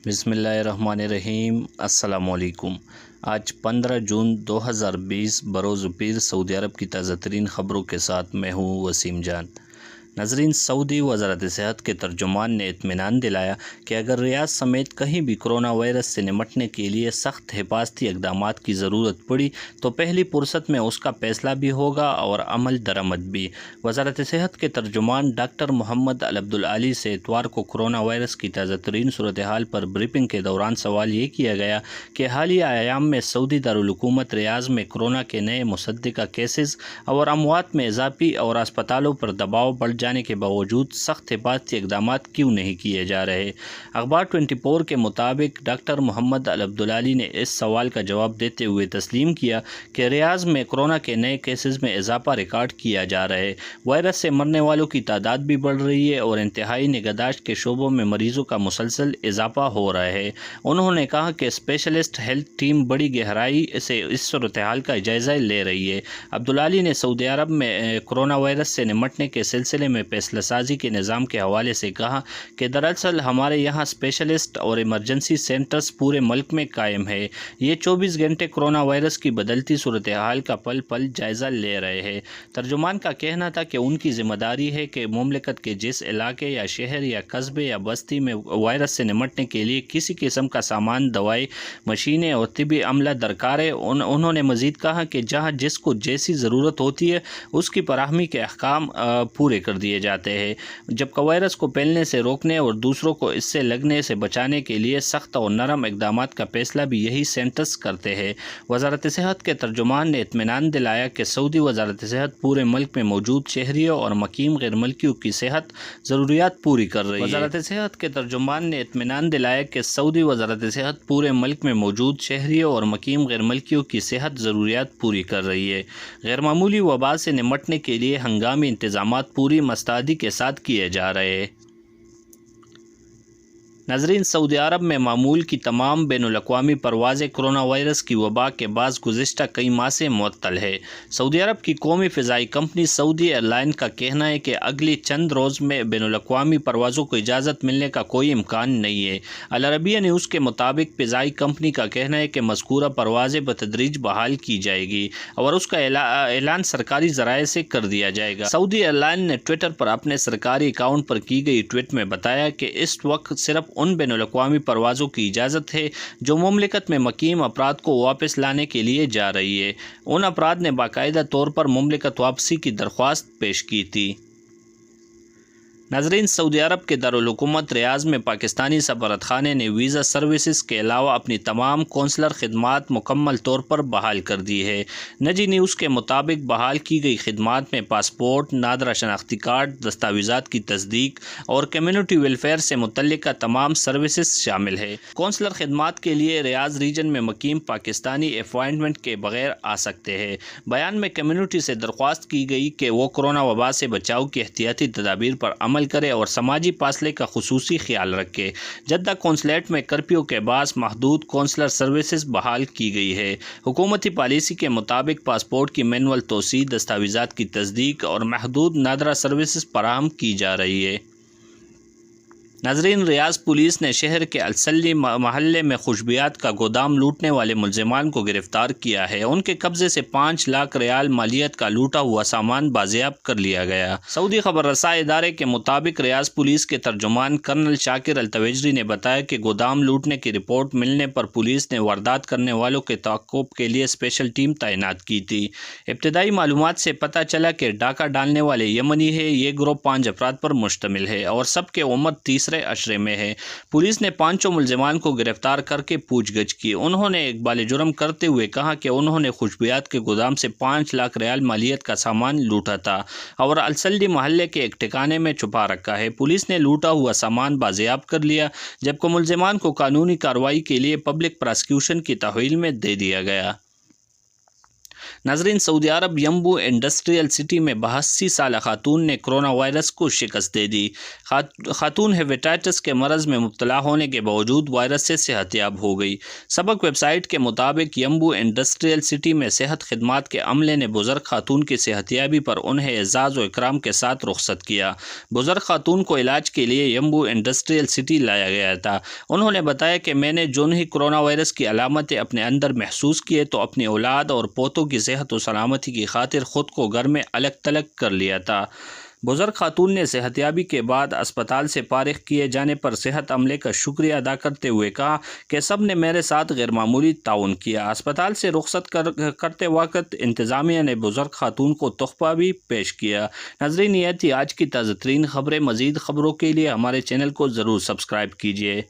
بسم اللہ الرحمن الرحیم۔ السلام علیکم۔ آج 15 جون 2020 بروز پیر سعودی عرب کی تازہ ترین خبروں کے ساتھ میں ہوں وسیم جان۔ ناظرین، سعودی وزارت صحت کے ترجمان نے اطمینان دلایا کہ اگر ریاض سمیت کہیں بھی کرونا وائرس سے نمٹنے کے لیے سخت حفاظتی اقدامات کی ضرورت پڑی تو پہلی فرصت میں اس کا فیصلہ بھی ہوگا اور عمل درآمد بھی۔ وزارت صحت کے ترجمان ڈاکٹر محمد العبدالعالی سے اتوار کو کرونا وائرس کی تازہ ترین صورتحال پر بریفنگ کے دوران سوال یہ کیا گیا کہ حالیہ ایام میں سعودی دارالحکومت ریاض میں کرونا کے نئے مصدقہ کیسز اور اموات میں اضافی اور اسپتالوں پر دباؤ بڑھ جانے کے باوجود سخت حفاظتی اقدامات کیوں نہیں کیے جا رہے۔ اخبار 24 کے مطابق ڈاکٹر محمد العبدالعالی نے اس سوال کا جواب دیتے ہوئے تسلیم کیا کہ ریاض میں کرونا کے نئے کیسز میں اضافہ ریکارڈ کیا جا رہا ہے، وائرس سے مرنے والوں کی تعداد بھی بڑھ رہی ہے اور انتہائی نگہداشت کے شعبوں میں مریضوں کا مسلسل اضافہ ہو رہا ہے۔ انہوں نے کہا کہ اسپیشلسٹ ہیلتھ ٹیم بڑی گہرائی سے اس صورتحال کا جائزہ لے رہی ہے۔ عبدالعالی نے سعودی عرب میں کرونا وائرس سے نمٹنے کے سلسلے میں فیصلہ سازی کے نظام کے حوالے سے کہا کہ دراصل ہمارے یہاں اسپیشلسٹ اور ایمرجنسی سینٹرز پورے ملک میں قائم ہے۔ یہ 24 گھنٹے کرونا وائرس کی بدلتی صورتحال کا پل پل جائزہ لے رہے ہیں۔ ترجمان کا کہنا تھا کہ ان کی ذمہ داری ہے کہ مملکت کے جس علاقے یا شہر یا قصبے یا بستی میں وائرس سے نمٹنے کے لیے کسی قسم کا سامان، دوائی، مشینیں اور طبی عملہ درکار ہے۔ انہوں نے مزید کہا کہ جہاں جس کو جیسی ضرورت ہوتی ہے اس کی فراہمی کے احکام پورے کر دیے جاتے ہیں، جبکہ وائرس کو پھیلنے سے روکنے اور دوسروں کو اس سے لگنے سے بچانے کے لیے سخت اور نرم اقدامات کا فیصلہ بھی یہی سینٹرز کرتے ہیں۔ وزارت صحت کے ترجمان نے اطمینان دلایا کہ سعودی وزارت صحت پورے ملک میں موجود شہریوں اور مقیم غیر ملکیوں کی صحت ضروریات پوری کر رہی ہے۔ وزارت صحت کے ترجمان نے اطمینان دلایا کہ سعودی وزارت صحت پورے ملک میں موجود شہریوں اور مقیم غیر ملکیوں کی صحت ضروریات پوری کر رہی ہے۔ غیر معمولی وبا سے نمٹنے کے لیے ہنگامی انتظامات پوری مستعدی کے ساتھ کیے جا رہے ہیں۔ ناظرین، سعودی عرب میں معمول کی تمام بین الاقوامی پروازیں کرونا وائرس کی وبا کے باعث گزشتہ کئی ماہ سے معطل ہے۔ سعودی عرب کی قومی فضائی کمپنی سعودی ایئر لائن کا کہنا ہے کہ اگلی چند روز میں بین الاقوامی پروازوں کو اجازت ملنے کا کوئی امکان نہیں ہے۔ العربیہ نیوز کے مطابق فضائی کمپنی کا کہنا ہے کہ مذکورہ پروازیں بتدریج بحال کی جائے گی اور اس کا اعلان سرکاری ذرائع سے کر دیا جائے گا۔ سعودی ایئر لائن نے ٹویٹر پر اپنے سرکاری اکاؤنٹ پر کی گئی ٹویٹ میں بتایا کہ اس وقت صرف ان بین الاقوامی پروازوں کی اجازت ہے جو مملکت میں مقیم افراد کو واپس لانے کے لیے جا رہی ہے۔ ان افراد نے باقاعدہ طور پر مملکت واپسی کی درخواست پیش کی تھی۔ ناظرین، سعودی عرب کے دارالحکومت ریاض میں پاکستانی سفارت خانے نے ویزا سروسز کے علاوہ اپنی تمام قونصلر خدمات مکمل طور پر بحال کر دی ہے۔ نجی نیوز کے مطابق بحال کی گئی خدمات میں پاسپورٹ، نادرہ شناختی کارڈ، دستاویزات کی تصدیق اور کمیونٹی ویلفیئر سے متعلقہ تمام سروسز شامل ہے۔ قونصلر خدمات کے لیے ریاض ریجن میں مقیم پاکستانی اپائنٹمنٹ کے بغیر آ سکتے ہیں۔ بیان میں کمیونٹی سے درخواست کی گئی کہ وہ کرونا وبا سے بچاؤ کی احتیاطی تدابیر پر عمل کرے اور سماجی فاصلے کا خصوصی خیال رکھے۔ جدہ قونصلیٹ میں کرفیو کے باعث محدود قونصلر سروسز بحال کی گئی ہے۔ حکومتی پالیسی کے مطابق پاسپورٹ کی مینول توسیع، دستاویزات کی تصدیق اور محدود نادرہ سروسز فراہم کی جا رہی ہے۔ ناظرین، ریاض پولیس نے شہر کے السلی محلے میں خوشبویات کا گودام لوٹنے والے ملزمان کو گرفتار کیا ہے۔ ان کے قبضے سے 5 لاکھ ریال مالیت کا لوٹا ہوا سامان بازیاب کر لیا گیا۔ سعودی خبر رساں ادارے کے مطابق ریاض پولیس کے ترجمان کرنل شاکر التویجری نے بتایا کہ گودام لوٹنے کی رپورٹ ملنے پر پولیس نے واردات کرنے والوں کے تعاقب کے لیے اسپیشل ٹیم تعینات کی تھی۔ ابتدائی معلومات سے پتہ چلا کہ ڈاکہ ڈالنے والے یمنی ہے۔ یہ گروہ 5 افراد پر مشتمل ہے اور سب کے عمر تیسرے عشرے میں ہے۔ پولیس نے 5 ملزمان کو گرفتار کر کے پوچھ گچھ کی۔ انہوں نے اقبال جرم کرتے ہوئے کہا کہ انہوں نے خوشبویات کے گودام سے 5 لاکھ ریال مالیت کا سامان لوٹا تھا اور السلی محلے کے ایک ٹھکانے میں چھپا رکھا ہے۔ پولیس نے لوٹا ہوا سامان بازیاب کر لیا، جبکہ ملزمان کو قانونی کارروائی کے لیے پبلک پراسیکیوشن کی تحویل میں دے دیا گیا۔ ناظرین، سعودی عرب یمبو انڈسٹریل سٹی میں 82 سالہ خاتون نے کرونا وائرس کو شکست دے دی۔ خاتون ہیپیٹائٹس کے مرض میں مبتلا ہونے کے باوجود وائرس سے صحت یاب ہو گئی۔ سبق ویب سائٹ کے مطابق یمبو انڈسٹریل سٹی میں صحت خدمات کے عملے نے بزرگ خاتون کی صحت یابی پر انہیں اعزاز و اکرام کے ساتھ رخصت کیا۔ بزرگ خاتون کو علاج کے لیے یمبو انڈسٹریل سٹی لایا گیا تھا۔ انہوں نے بتایا کہ میں نے جو ہی کرونا وائرس کی علامتیں اپنے اندر محسوس کیے تو اپنی اولاد اور پوتوں کی صحت و سلامتی کی خاطر خود کو گھر میں الگ تلگ کر لیا تھا۔ بزرگ خاتون نے صحتیابی کے بعد اسپتال سے فارغ کیے جانے پر صحت عملے کا شکریہ ادا کرتے ہوئے کہا کہ سب نے میرے ساتھ غیر معمولی تعاون کیا۔ اسپتال سے رخصت کرتے وقت انتظامیہ نے بزرگ خاتون کو تحفہ بھی پیش کیا۔ ناظرین، یہ تھی آج کی تازہ ترین خبریں۔ مزید خبروں کے لیے ہمارے چینل کو ضرور سبسکرائب کیجیے۔